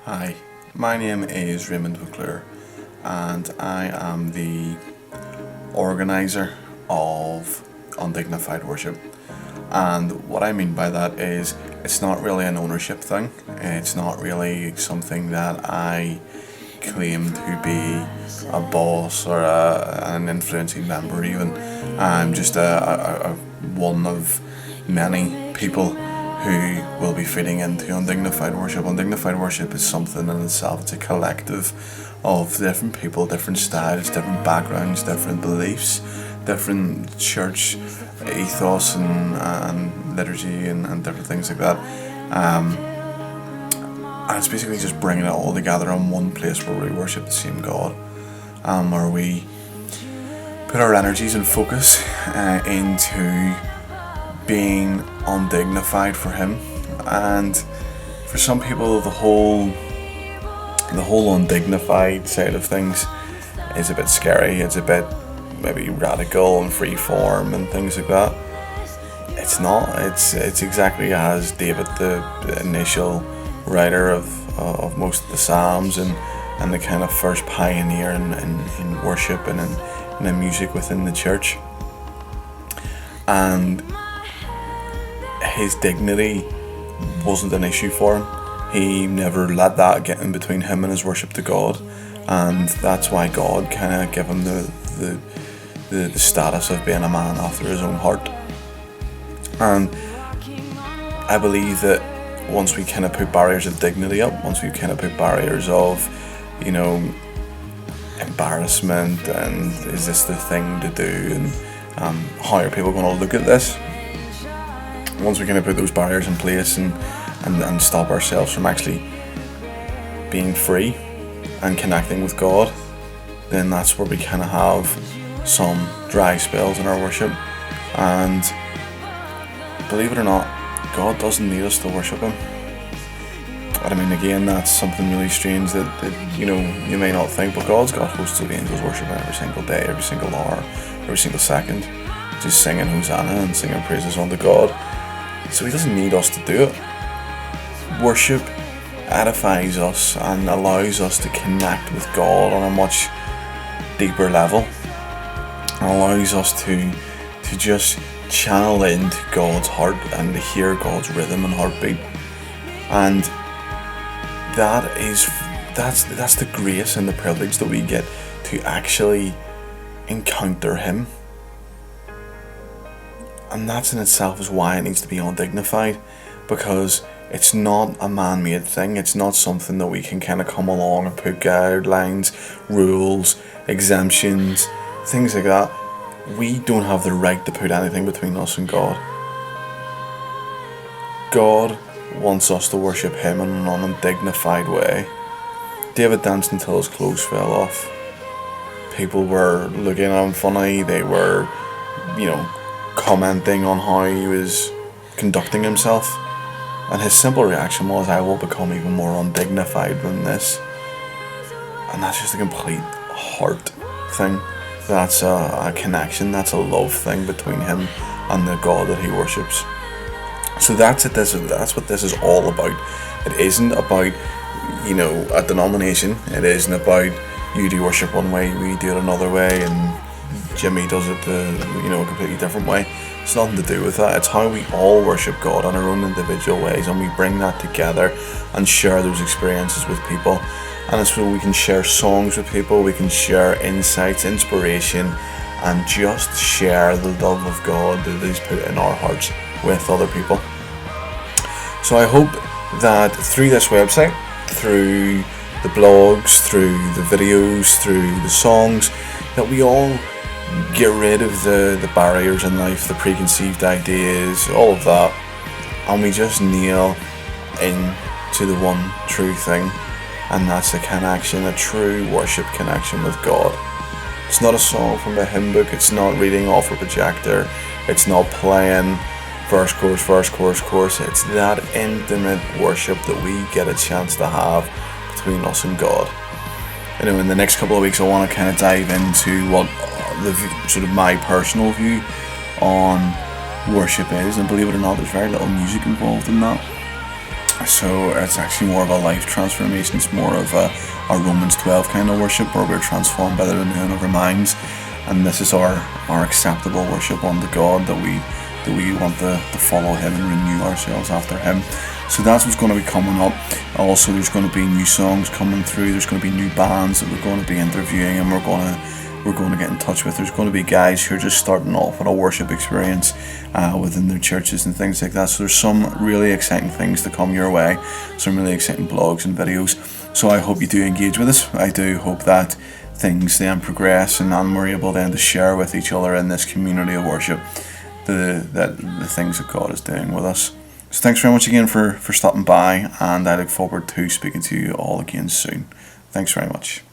Hi, my name is Raymond McClure and I am the organiser of Undignified Worship. And what I mean by that is it's not really an ownership thing, it's not really something that I claim to be a boss or an influencing member even. I'm just a one of many people who will be feeding into Undignified Worship. Undignified Worship is something in itself. It's a collective of different people, different styles, different backgrounds, different beliefs, different church ethos and liturgy and different things like that. And it's basically just bringing it all together in one place where we worship the same God, where we put our energies and focus into being undignified for Him. And for some people, the whole undignified side of things is a bit scary. It's a bit maybe radical and free form and things like that. It's not. It's exactly as David, the initial writer of most of the Psalms and the kind of first pioneer in worship and in music within the church. And his dignity wasn't an issue for him. He never let that get in between him and his worship to God, and that's why God kind of gave him the status of being a man after his own heart. And I believe that once we kind of put barriers of dignity up, once we kind of put barriers of, embarrassment and is this the thing to do and how are people going to look at this? Once we kind of put those barriers in place and stop ourselves from actually being free and connecting with God, then that's where we kind of have some dry spells in our worship. And believe it or not, God doesn't need us to worship Him. I mean, again, that's something really strange that you may not think, but God's got hosts of angels worshiping every single day, every single hour, every single second, just singing Hosanna and singing praises unto God. So He doesn't need us to do it. Worship edifies us and allows us to connect with God on a much deeper level, and allows us to just channel into God's heart and to hear God's rhythm and heartbeat. And that's the grace and the privilege that we get to actually encounter Him. And that's in itself is why it needs to be undignified, because it's not a man-made thing. It's not something that we can kind of come along and put guidelines, rules, exemptions, things like that. We don't have the right to put anything between us and God. God wants us to worship Him in an undignified way. David danced until his clothes fell off. People were looking at him funny. They were, commenting on how he was conducting himself. And his simple reaction was, I will become even more undignified than this. And that's just a complete heart thing. That's a connection, that's a love thing between him and the God that he worships. So that's what this is all about. It isn't about, a denomination. It isn't about you do worship one way, we do it another way, and Jimmy does it a completely different way. It's nothing to do with that. It's how we all worship God in our own individual ways, and we bring that together and share those experiences with people. And it's where we can share songs with people, we can share insights, inspiration, and just share the love of God that He's put in our hearts with other people. So I hope that through this website, through the blogs, through the videos, through the songs, that we all get rid of the barriers in life, the preconceived ideas, all of that, and we just kneel into the one true thing, and that's a connection, a true worship connection with God. It's not a song from a hymn book, it's not reading off a projector, it's not playing verse, chorus. It's that intimate worship that we get a chance to have between us and God. In the next couple of weeks I want to kind of dive into what sort of my personal view on worship is, and believe it or not, there's very little music involved in that. So it's actually more of a life transformation. It's more of a Romans 12 kind of worship, where we're transformed by the renewing of our minds. And this is our acceptable worship unto God, that we want to follow Him and renew ourselves after Him. So that's what's going to be coming up. Also, there's going to be new songs coming through. There's going to be new bands that we're going to be interviewing, and we're going to get in touch with. There's going to be guys who are just starting off with a worship experience within their churches and things like that. So there's some really exciting things to come your way, some really exciting blogs and videos. So I hope you do engage with us. I do hope that things then progress, and we're able then to share with each other in this community of worship the things that God is doing with us. So thanks very much again for stopping by, and I look forward to speaking to you all again soon. Thanks very much.